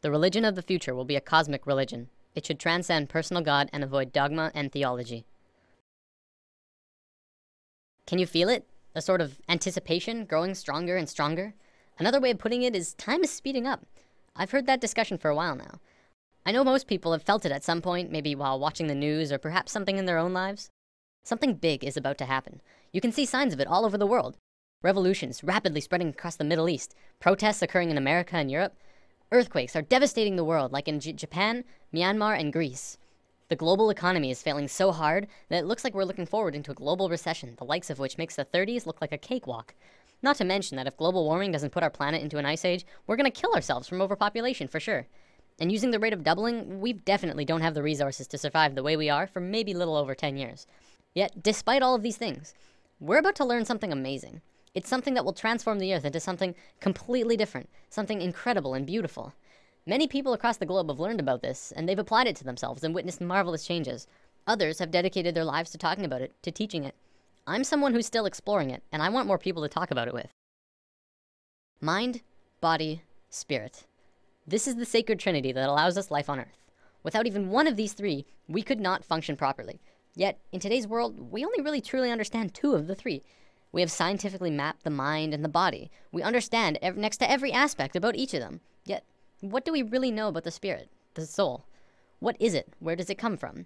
The religion of the future will be a cosmic religion. It should transcend personal God and avoid dogma and theology. Can you feel it? A sort of anticipation growing stronger and stronger? Another way of putting it is time is speeding up. I've heard that discussion for a while now. I know most people have felt it at some point, maybe while watching the news or perhaps something in their own lives. Something big is about to happen. You can see signs of it all over the world. Revolutions rapidly spreading across the Middle East, protests occurring in America and Europe. Earthquakes are devastating the world, like in Japan, Myanmar, and Greece. The global economy is failing so hard that it looks like we're looking forward into a global recession, the likes of which makes the 30s look like a cakewalk. Not to mention that if global warming doesn't put our planet into an ice age, we're gonna kill ourselves from overpopulation for sure. And using the rate of doubling, we definitely don't have the resources to survive the way we are for maybe a little over 10 years. Yet, despite all of these things, we're about to learn something amazing. It's something that will transform the earth into something completely different, something incredible and beautiful. Many people across the globe have learned about this, and they've applied it to themselves and witnessed marvelous changes. Others have dedicated their lives to talking about it, to teaching it. I'm someone who's still exploring it, and I want more people to talk about it with. Mind, body, spirit. This is the sacred trinity that allows us life on earth. Without even one of these three, we could not function properly. Yet, in today's world, we only really truly understand two of the three. We have scientifically mapped the mind and the body. We understand next to every aspect about each of them. Yet, what do we really know about the spirit, the soul? What is it? Where does it come from?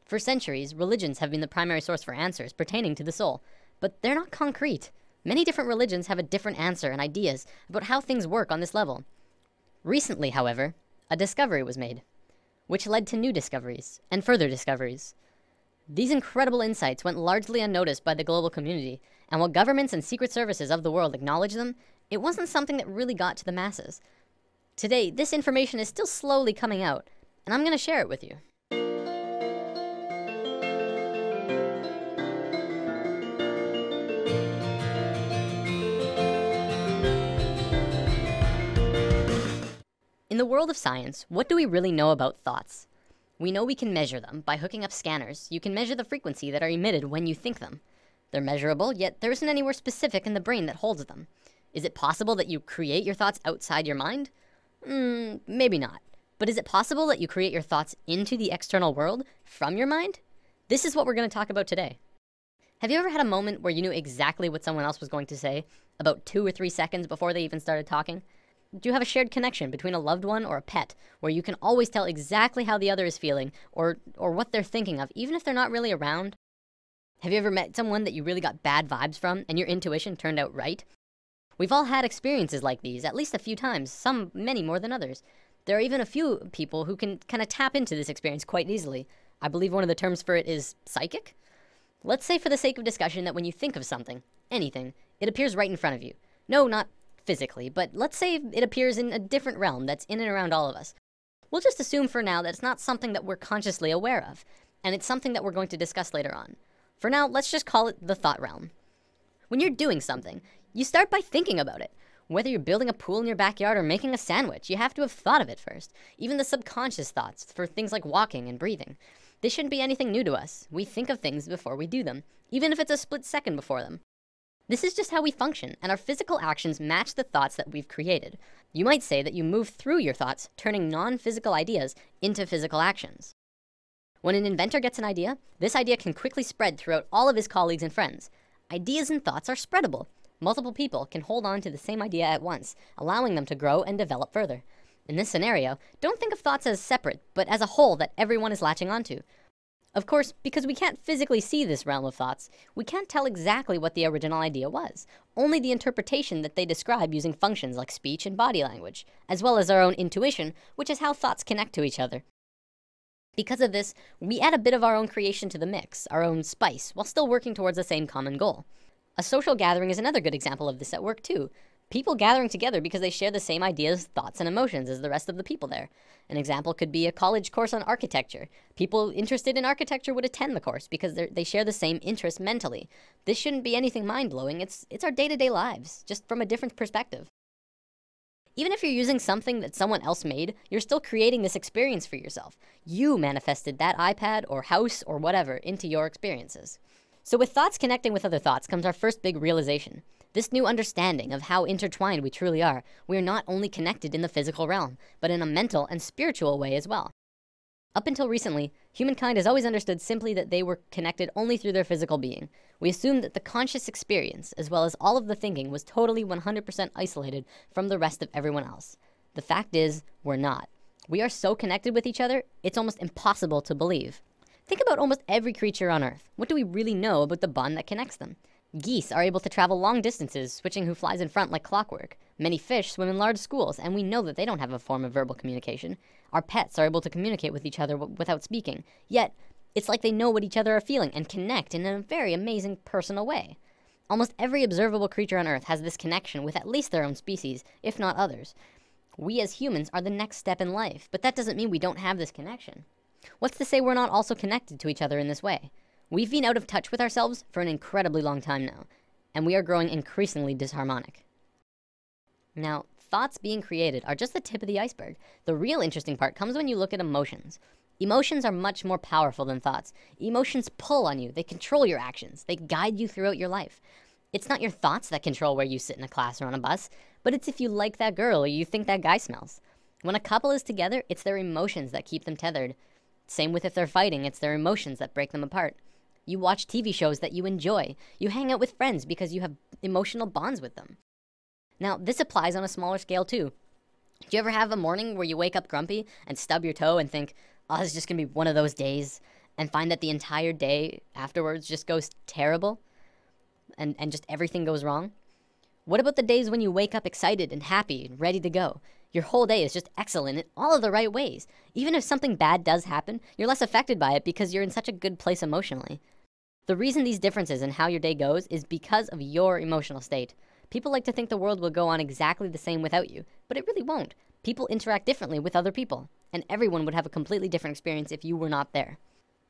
For centuries, religions have been the primary source for answers pertaining to the soul, but they're not concrete. Many different religions have a different answer and ideas about how things work on this level. Recently, however, a discovery was made, which led to new discoveries and further discoveries. These incredible insights went largely unnoticed by the global community, and while governments and secret services of the world acknowledged them, it wasn't something that really got to the masses. Today, this information is still slowly coming out, and I'm going to share it with you. In the world of science, what do we really know about thoughts? We know we can measure them. By hooking up scanners, you can measure the frequency that are emitted when you think them. They're measurable, yet there isn't anywhere specific in the brain that holds them. Is it possible that you create your thoughts outside your mind? Maybe not. But is it possible that you create your thoughts into the external world from your mind? This is what we're going to talk about today. Have you ever had a moment where you knew exactly what someone else was going to say, about 2 or 3 seconds before they even started talking? Do you have a shared connection between a loved one or a pet where you can always tell exactly how the other is feeling or what they're thinking of, even if they're not really around? Have you ever met someone that you really got bad vibes from and your intuition turned out right? We've all had experiences like these at least a few times, some many more than others. There are even a few people who can kind of tap into this experience quite easily. I believe one of the terms for it is psychic. Let's say for the sake of discussion that when you think of something, anything, it appears right in front of you. No, not physically, but let's say it appears in a different realm that's in and around all of us. We'll just assume for now that it's not something that we're consciously aware of, and it's something that we're going to discuss later on. For now, let's just call it the thought realm. When you're doing something, you start by thinking about it. Whether you're building a pool in your backyard or making a sandwich, you have to have thought of it first. Even the subconscious thoughts for things like walking and breathing. This shouldn't be anything new to us. We think of things before we do them, even if it's a split second before them. This is just how we function, and our physical actions match the thoughts that we've created. You might say that you move through your thoughts, turning non-physical ideas into physical actions. When an inventor gets an idea, this idea can quickly spread throughout all of his colleagues and friends. Ideas and thoughts are spreadable. Multiple people can hold on to the same idea at once, allowing them to grow and develop further. In this scenario, don't think of thoughts as separate, but as a whole that everyone is latching onto. Of course, because we can't physically see this realm of thoughts, we can't tell exactly what the original idea was, only the interpretation that they describe using functions like speech and body language, as well as our own intuition, which is how thoughts connect to each other. Because of this, we add a bit of our own creation to the mix, our own spice, while still working towards the same common goal. A social gathering is another good example of this at work too. People gathering together because they share the same ideas, thoughts, and emotions as the rest of the people there. An example could be a college course on architecture. People interested in architecture would attend the course because they share the same interest mentally. This shouldn't be anything mind-blowing. It's our day-to-day lives, just from a different perspective. Even if you're using something that someone else made, you're still creating this experience for yourself. You manifested that iPad or house or whatever into your experiences. So with thoughts connecting with other thoughts comes our first big realization. This new understanding of how intertwined we truly are, we are not only connected in the physical realm, but in a mental and spiritual way as well. Up until recently, humankind has always understood simply that they were connected only through their physical being. We assumed that the conscious experience, as well as all of the thinking, was totally 100% isolated from the rest of everyone else. The fact is, we're not. We are so connected with each other, it's almost impossible to believe. Think about almost every creature on Earth. What do we really know about the bond that connects them? Geese are able to travel long distances, switching who flies in front like clockwork. Many fish swim in large schools, and we know that they don't have a form of verbal communication. Our pets are able to communicate with each other without speaking. Yet, it's like they know what each other are feeling and connect in a very amazing personal way. Almost every observable creature on Earth has this connection with at least their own species, if not others. We as humans are the next step in life, but that doesn't mean we don't have this connection. What's to say we're not also connected to each other in this way? We've been out of touch with ourselves for an incredibly long time now, and we are growing increasingly disharmonic. Now, thoughts being created are just the tip of the iceberg. The real interesting part comes when you look at emotions. Emotions are much more powerful than thoughts. Emotions pull on you, they control your actions, they guide you throughout your life. It's not your thoughts that control where you sit in a class or on a bus, but it's if you like that girl or you think that guy smells. When a couple is together, it's their emotions that keep them tethered. Same with if they're fighting, it's their emotions that break them apart. You watch TV shows that you enjoy. You hang out with friends because you have emotional bonds with them. Now, this applies on a smaller scale too. Do you ever have a morning where you wake up grumpy and stub your toe and think, oh, this is just gonna be one of those days, and find that the entire day afterwards just goes terrible and just everything goes wrong? What about the days when you wake up excited and happy and ready to go? Your whole day is just excellent in all of the right ways. Even if something bad does happen, you're less affected by it because you're in such a good place emotionally. The reason these differences in how your day goes is because of your emotional state. People like to think the world will go on exactly the same without you, but it really won't. People interact differently with other people, and everyone would have a completely different experience if you were not there.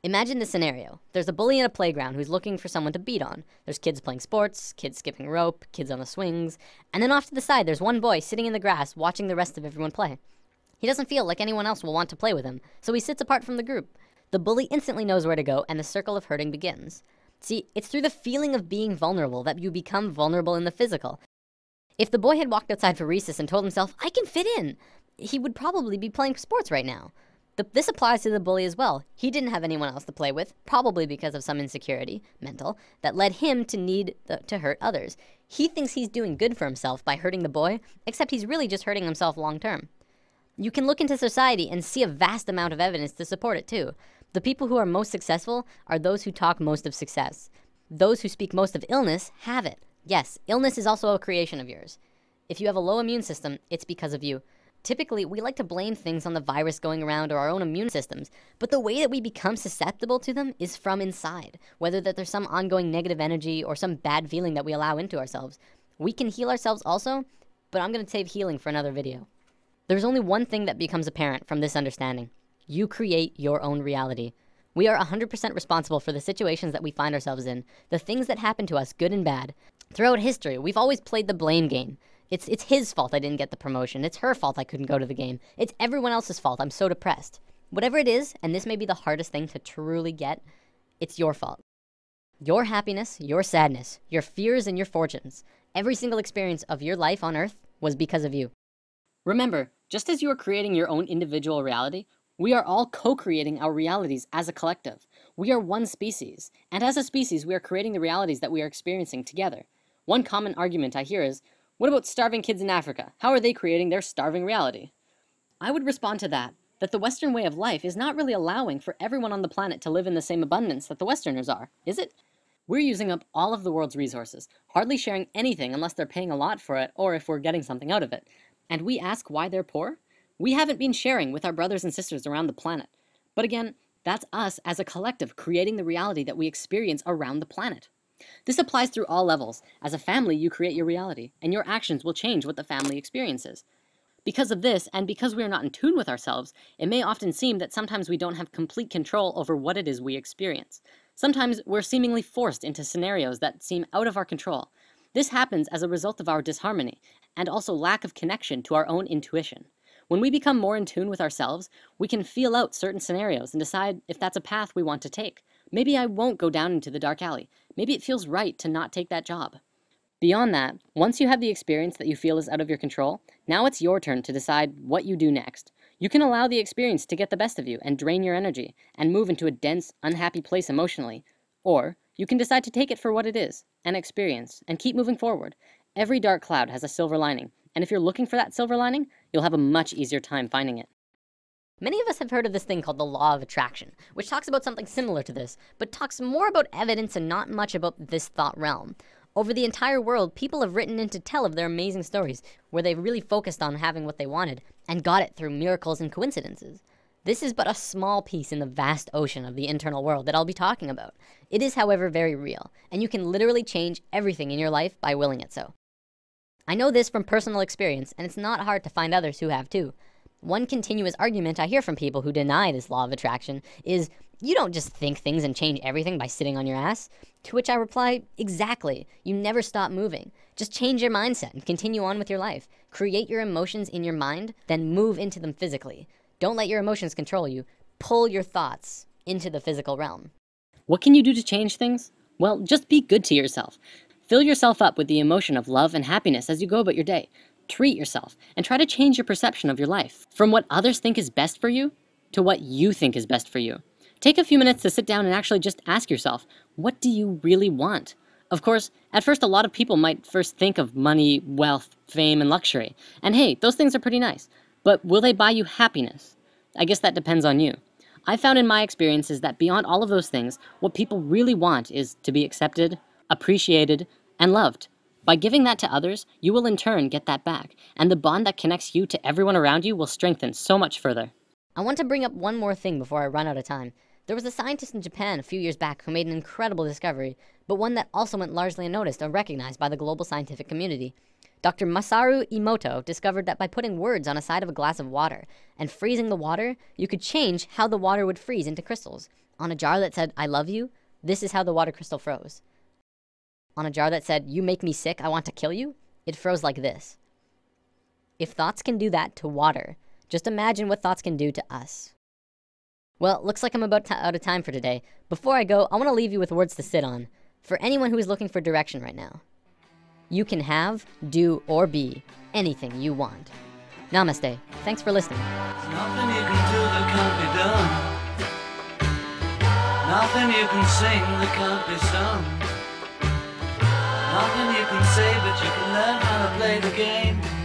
Imagine this scenario. There's a bully in a playground who's looking for someone to beat on. There's kids playing sports, kids skipping rope, kids on the swings, and then off to the side there's one boy sitting in the grass watching the rest of everyone play. He doesn't feel like anyone else will want to play with him, so he sits apart from the group. The bully instantly knows where to go, and the circle of hurting begins. See, it's through the feeling of being vulnerable that you become vulnerable in the physical. If the boy had walked outside for recess and told himself, I can fit in, he would probably be playing sports right now. This applies to the bully as well. He didn't have anyone else to play with, probably because of some insecurity, mental, that led him to need to hurt others. He thinks he's doing good for himself by hurting the boy, except he's really just hurting himself long term. You can look into society and see a vast amount of evidence to support it too. The people who are most successful are those who talk most of success. Those who speak most of illness have it. Yes, illness is also a creation of yours. If you have a low immune system, it's because of you. Typically, we like to blame things on the virus going around or our own immune systems, but the way that we become susceptible to them is from inside. Whether that there's some ongoing negative energy or some bad feeling that we allow into ourselves. We can heal ourselves also, but I'm gonna save healing for another video. There's only one thing that becomes apparent from this understanding. You create your own reality. We are 100% responsible for the situations that we find ourselves in, the things that happen to us, good and bad. Throughout history, we've always played the blame game. It's his fault I didn't get the promotion. It's her fault I couldn't go to the game. It's everyone else's fault I'm so depressed. Whatever it is, and this may be the hardest thing to truly get, it's your fault. Your happiness, your sadness, your fears and your fortunes, every single experience of your life on Earth was because of you. Remember, just as you are creating your own individual reality, we are all co-creating our realities as a collective. We are one species, and as a species, we are creating the realities that we are experiencing together. One common argument I hear is, what about starving kids in Africa? How are they creating their starving reality? I would respond to that the Western way of life is not really allowing for everyone on the planet to live in the same abundance that the Westerners are, is it? We're using up all of the world's resources, hardly sharing anything unless they're paying a lot for it or if we're getting something out of it. And we ask why they're poor? We haven't been sharing with our brothers and sisters around the planet. But again, that's us as a collective creating the reality that we experience around the planet. This applies through all levels. As a family, you create your reality, and your actions will change what the family experiences. Because of this, and because we are not in tune with ourselves, it may often seem that sometimes we don't have complete control over what it is we experience. Sometimes we're seemingly forced into scenarios that seem out of our control. This happens as a result of our disharmony, and also lack of connection to our own intuition. When we become more in tune with ourselves, we can feel out certain scenarios and decide if that's a path we want to take. Maybe I won't go down into the dark alley. Maybe it feels right to not take that job. Beyond that, once you have the experience that you feel is out of your control, now it's your turn to decide what you do next. You can allow the experience to get the best of you and drain your energy and move into a dense, unhappy place emotionally. Or you can decide to take it for what it is, an experience, and keep moving forward. Every dark cloud has a silver lining, and if you're looking for that silver lining, you'll have a much easier time finding it. Many of us have heard of this thing called the law of attraction, which talks about something similar to this, but talks more about evidence and not much about this thought realm. Over the entire world, people have written in to tell of their amazing stories, where they've really focused on having what they wanted, and got it through miracles and coincidences. This is but a small piece in the vast ocean of the internal world that I'll be talking about. It is, however, very real, and you can literally change everything in your life by willing it so. I know this from personal experience, and it's not hard to find others who have too. One continuous argument I hear from people who deny this law of attraction is, you don't just think things and change everything by sitting on your ass. To which I reply, exactly. You never stop moving. Just change your mindset and continue on with your life. Create your emotions in your mind, then move into them physically. Don't let your emotions control you. Pull your thoughts into the physical realm. What can you do to change things? Well, just be good to yourself. Fill yourself up with the emotion of love and happiness as you go about your day. Treat yourself and try to change your perception of your life from what others think is best for you to what you think is best for you. Take a few minutes to sit down and actually just ask yourself, what do you really want? Of course, at first a lot of people might first think of money, wealth, fame, and luxury. And hey, those things are pretty nice. But will they buy you happiness? I guess that depends on you. I found in my experiences that beyond all of those things, what people really want is to be accepted, appreciated, and loved. By giving that to others, you will in turn get that back, and the bond that connects you to everyone around you will strengthen so much further. I want to bring up one more thing before I run out of time. There was a scientist in Japan a few years back who made an incredible discovery, but one that also went largely unnoticed or recognized by the global scientific community. Dr. Masaru Emoto discovered that by putting words on a side of a glass of water and freezing the water, you could change how the water would freeze into crystals. On a jar that said, "I love you," this is how the water crystal froze. On a jar that said, "You make me sick, I want to kill you," it froze like this. If thoughts can do that to water, just imagine what thoughts can do to us. Well, looks like I'm about out of time for today. Before I go, I want to leave you with words to sit on. For anyone who is looking for direction right now. You can have, do, or be anything you want. Namaste. Thanks for listening. There's nothing you can do that can't be done. Nothing you can sing that can't be sung. Nothing you can say, but you can learn how to play the game.